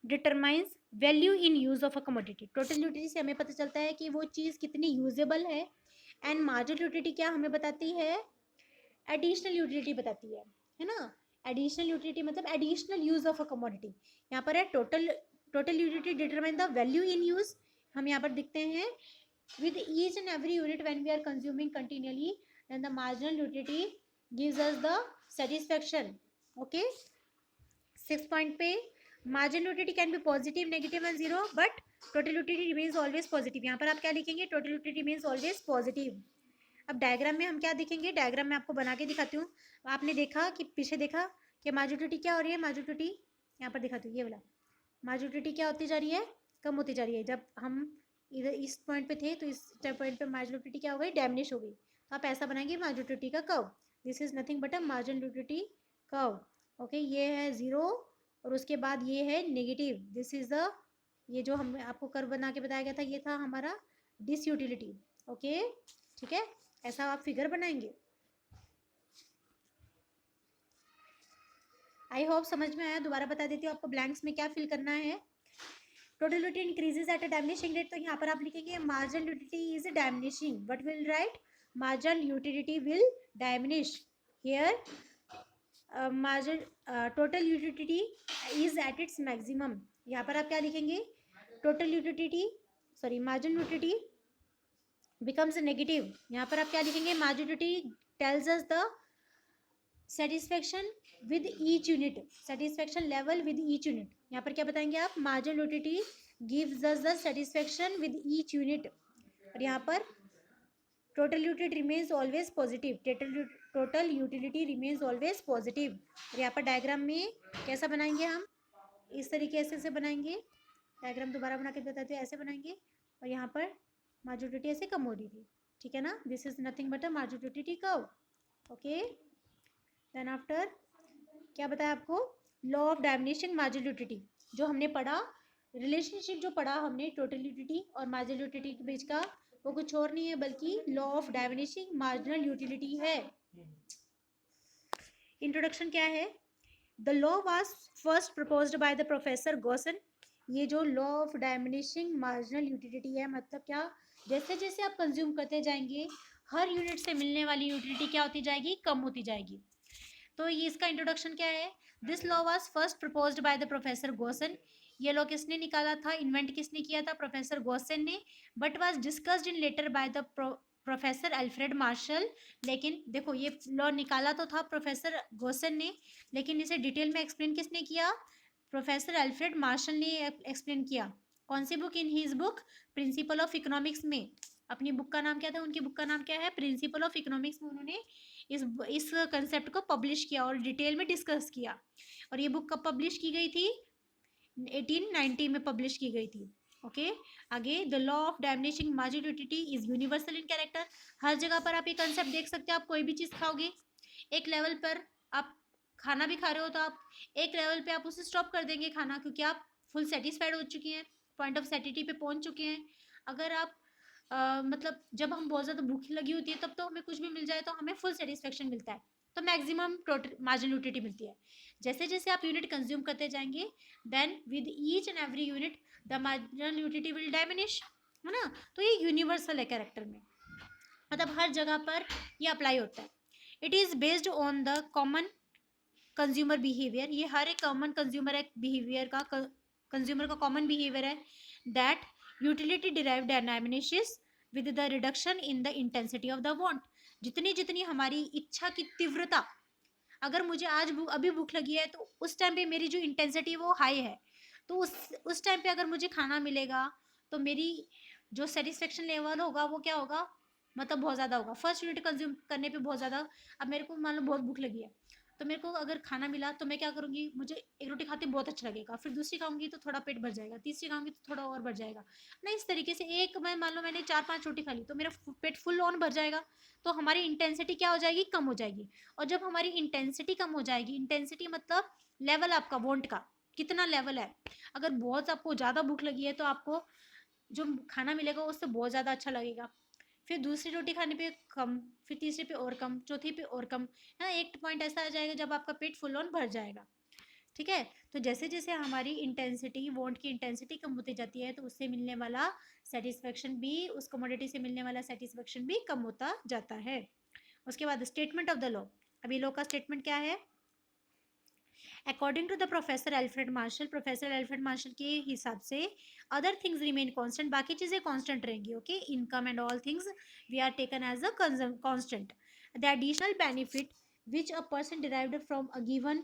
determines value in use of a commodity. Total utility से हमें पता चलता है कि वो चीज़ कितनी यूजेबल है, एंड मार्जिनल यूटिलिटी क्या हमें बताती है, एडिशनल यूटिलिटी बताती है ना। एडिशनल यूटिलिटी मतलब additional use of a commodity. यहाँ पर है total utility determine the value in use, हम यहाँ पर दिखते हैं with each and every unit when we are consuming continually, then the marginal utility gives us the satisfaction। okay, 6 point पे marginal utility can be positive, negative and zero, but total utility remains always positive। यहाँ पर आप क्या लिखेंगे, total utility remains always positive। अब diagram में हम क्या दिखेंगे, डायग्राम में आपको बना के दिखाती हूँ। आपने देखा कि पीछे देखा कि मार्जिनल यूटिलिटी क्या हो रही है, मार्जिनल यूटिलिटी यहाँ पर दिखाती हूँ, ये वाला मार्जिनल यूटिलिटी क्या होती जा रही है, कम होती जा रही है। जब हम इधर इस पॉइंट पे थे तो इस पॉइंट पे मार्जिनल यूटिलिटी क्या हो गई, डैमिनिश हो गई। तो आप ऐसा बनाएंगे मार्जिनल यूटिलिटी का curve, this is nothing but a marginal utility curve. Okay, ये है जीरो और उसके बाद ये है नेगेटिव, दिस इज द, ये जो हम आपको कर्व बना के बताया गया था ये था हमारा डिस यूटिलिटी। ओके, ठीक है, ऐसा आप फिगर बनाएंगे। आई होप समझ में आया। दोबारा बता देती हूँ आपको ब्लैंक्स में क्या फिल करना है। Total utility increases at a diminishing rate, तो यहाँ पर आप लिखेंगे marginal utility is diminishing, but will write marginal utility will diminish here. Marginal total utility is at its maximum, यहाँ पर आप क्या लिखेंगे, total utility sorry marginal utility becomes negative, यहाँ पर आप क्या लिखेंगे, marginal utility tells us the satisfaction with each unit, satisfaction level with each unit. यहाँ पर क्या बताएंगे आप, marginal utility gives us the satisfaction with each unit, और यहाँ पर total utility remains always positive, total utility remains always positive. और यहाँ पर डायग्राम में कैसा बनाएंगे हम, इस तरीके से बनाएंगे। डायग्राम दोबारा बना के बताते हैं, ऐसे बनाएंगे और यहाँ पर मार्जिन ऐसे कम हो रही थी, ठीक है ना। This is nothing but a margin curve. Okay, then after क्या बताया आपको, लॉ ऑफ डायमिनिशिंग मार्जिन जो हमने पढ़ा, रिलेशनशिप जो पढ़ा हमने टोटल यूटिलिटी और मार्जिनल यूटिलिटी के बीच का, वो कुछ और नहीं है बल्कि law of diminishing marginal utility है। इंट्रोडक्शन क्या है, the law was first proposed by the professor Gossen. ये जो law of diminishing marginal utility है, मतलब क्या, जैसे जैसे आप कंज्यूम करते जाएंगे हर यूनिट से मिलने वाली यूटिलिटी क्या होती जाएगी, कम होती जाएगी। तो ये इसका इंट्रोडक्शन क्या है, this law was first proposed by the professor Gossen. ये लॉ किसने निकाला था, इन्वेंट किसने किया था, प्रोफेसर गॉसन ने, but was discussed in later by the professor Alfred Marshall. लेकिन देखो ये लॉ निकाला तो था प्रोफेसर गॉसन ने, लेकिन इसे डिटेल में एक्सप्लेन किसने किया, प्रोफेसर अल्फ्रेड मार्शल ने एक्सप्लेन किया। कौन सी book, in his book principle of economics में। अपनी बुक का नाम क्या था, उनकी बुक का नाम क्या है, प्रिंसिपल ऑफ इकोनॉमिक्स में उन्होंने इस कंसेप्ट को पब्लिश किया और डिटेल में डिस्कस किया। और ये बुक कब पब्लिश की गई थी, 1890 में पब्लिश की गई थी। ओके, आगे, the law of diminishing marginality is universal in character. हर जगह पर आप ये कंसेप्ट देख सकते हैं, आप कोई भी चीज़ खाओगे, एक लेवल पर आप खाना भी खा रहे हो तो आप एक लेवल पे आप उसे स्टॉप कर देंगे खाना, क्योंकि आप फुल सेटिस्फाइड हो चुके हैं, पॉइंट ऑफ सेटिटी पे पहुंच चुके हैं। अगर आप मतलब जब हम बहुत ज़्यादा भूख लगी होती है तब तो हमें कुछ भी मिल जाए तो हमें फुल सेटिस्फेक्शन मिलता है, तो मैक्सिमम टोटल मार्जिन यूटिलिटी मिलती है। जैसे जैसे आप यूनिट कंज्यूम करते जाएंगे, then with each and every unit the marginal utility will diminish, है ना। तो ये यूनिवर्सल है कैरेक्टर में, मतलब हर जगह पर ये अप्लाई होता है। It is based on the common consumer behaviour. ये हर एक कॉमन कंज्यूमर एक बिहेवियर का कंज्यूमर का कॉमन बिहेवियर है, that utility derived diminishes with the reduction in the intensity of the want. जितनी जितनी हमारी इच्छा की तीव्रता, अगर मुझे आज अभी भूख लगी है तो उस टाइम पे मेरी जो इंटेंसिटी वो हाई है, तो उस टाइम पे अगर मुझे खाना मिलेगा तो मेरी जो सेटिस्फेक्शन लेवल होगा वो क्या होगा, मतलब बहुत ज़्यादा होगा। फर्स्ट यूनिट कंज्यूम करने पे बहुत ज़्यादा, अब मेरे को मान लो बहुत भूख लगी है तो मेरे को अगर खाना मिला तो मैं क्या करूँगी, मुझे एक रोटी खाते बहुत अच्छा लगेगा, फिर दूसरी खाऊंगी तो थोड़ा पेट भर जाएगा, तीसरी खाऊंगी तो थोड़ा और भर जाएगा ना। इस तरीके से एक मैं मान लो मैंने 4-5 रोटी खा ली तो मेरा पेट फुल ऑन भर जाएगा, तो हमारी इंटेंसिटी क्या हो जाएगी, कम हो जाएगी। और जब हमारी इंटेंसिटी कम हो जाएगी, इंटेंसिटी मतलब लेवल आपका वॉन्ट का कितना लेवल है, अगर बहुत आपको ज़्यादा भूख लगी है तो आपको जो खाना मिलेगा उससे बहुत ज़्यादा अच्छा लगेगा, फिर दूसरी रोटी खाने पे कम, फिर तीसरे पे और कम, चौथी पे और कम, है ना। एक पॉइंट ऐसा आ जाएगा जब आपका पेट फुल ऑन भर जाएगा, ठीक है। तो जैसे जैसे हमारी इंटेंसिटी, वांट की इंटेंसिटी कम होती जाती है तो उससे मिलने वाला सेटिस्फेक्शन भी, उस कमोडिटी से मिलने वाला सेटिस्फेक्शन भी कम होता जाता है। उसके बाद स्टेटमेंट ऑफ द लॉ, अभी लॉ का स्टेटमेंट क्या है, according to the professor Alfred Marshall, professor Alfred Marshall के हिसाब से अदर थिंग्स रिमेन कांस्टेंट, बाकी चीज़ें कांस्टेंट रहेंगी। Okay, income and all things we are taken as a constant. The additional benefit which a person derived from a given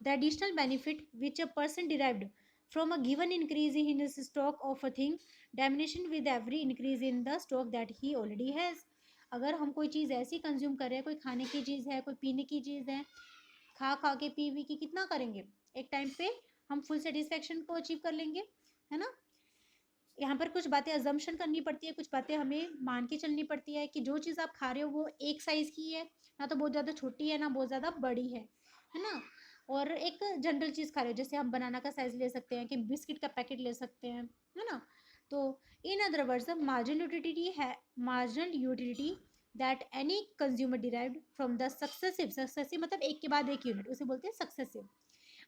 the additional benefit which a person derived from a given increase in his stock of a thing diminishing with every increase in the stock that he already has। अगर हम कोई चीज़ ऐसी consume कर रहे हैं, कोई खाने की चीज़ है, कोई पीने की चीज़ है, खा खा के पी पी के कितना करेंगे, एक टाइम पे हम फुल सेटिस्फेक्शन को अचीव कर लेंगे, है ना। यहाँ पर कुछ बातें अजम्पशन करनी पड़ती है, कुछ बातें हमें मान के चलनी पड़ती है कि जो चीज़ आप खा रहे हो वो एक साइज़ की है, ना तो बहुत ज़्यादा छोटी है ना बहुत ज़्यादा बड़ी है ना। और एक जनरल चीज़ खा रहे हो, जैसे हम बनाना का साइज़ ले सकते हैं कि बिस्किट का पैकेट ले सकते हैं, है ना। तो in other words marginal utility है, marginal utility that any consumer derived from the successive मतलब एक के बाद एक यूनिट, उसे बोलते हैं successive,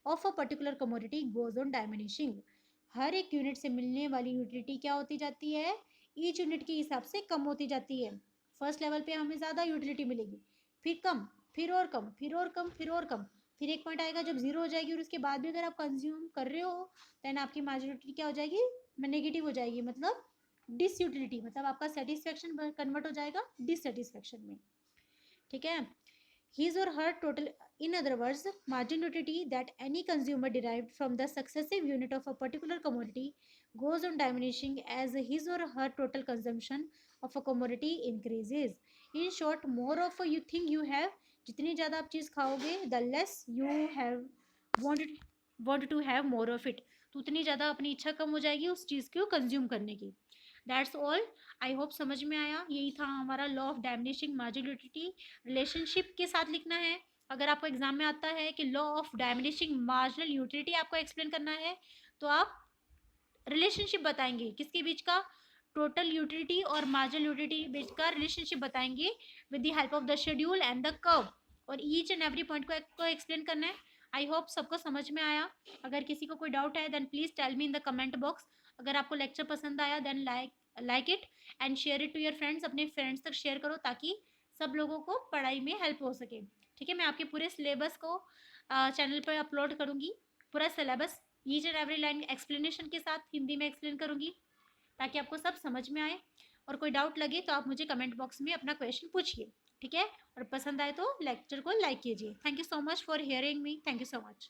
of a particular commodity goes on diminishing. हर एक यूनिट से मिलने वाली यूटिलिटी क्या होती जाती है, ईच यूनिट के हिसाब से कम होती जाती है। फर्स्ट लेवल पे हमें ज़्यादा यूटिलिटी मिलेगी, फिर कम, फिर और कम, फिर और कम, फिर और कम, फिर एक पॉइंट आएगा जब जीरो हो जाएगी और उसके बाद भी अगर आप कंज्यूम कर रहे हो देन आपकी मार्जिनलिटी क्या हो जाएगी, नेगेटिव हो जाएगी, मतलब डिसयूटिलिटी, मतलब आपका सेटिस्फेक्शन कन्वर्ट हो जाएगा डिससेटिस्फेक्शन में, ठीक है। his or her total, in other words margin utility that any consumer derived from the successive unit of a particular commodity goes on diminishing as his or her total consumption of a commodity increases. In short, more of a you think you have, जितनी ज़्यादा आप चीज़ खाओगे the less you have want to have more of it, तो उतनी ज़्यादा अपनी इच्छा कम हो जाएगी उस चीज़ को कंज्यूम करने की. That's all. आई होप समझ में आया. यही था हमारा लॉ ऑफ डायमिनिशिंग मार्जिनलिटी. रिलेशनशिप के साथ लिखना है. अगर आपको एग्जाम में आता है कि law of diminishing marginal utility आपको एक्सप्लेन करना है, तो आप रिलेशनशिप बताएंगे किसके बीच का, टोटल यूटिलिटी और मार्जिनल यूटिलिटी बीच का रिलेशनशिप बताएंगे with the help of the schedule and the curve, और ईच एंड एवरी पॉइंट को एक्सप्लेन करना है. आई होप सबको समझ में आया. अगर किसी को कोई डाउट है then please tell me in the comment box. अगर आपको लेक्चर पसंद आया then like it and share it to your friends. अपने फ्रेंड्स तक शेयर करो ताकि सब लोगों को पढ़ाई में हेल्प हो सके. ठीक है, मैं आपके पूरे सिलेबस को चैनल पर अपलोड करूँगी. पूरा syllabus each and every line explanation के साथ हिंदी में एक्सप्लेन करूँगी ताकि आपको सब समझ में आए. और कोई डाउट लगे तो आप मुझे कमेंट बॉक्स में अपना क्वेश्चन पूछिए. ठीक है, और पसंद आए तो लेक्चर को लाइक कीजिए. Thank you so much for hearing me. Thank you so much.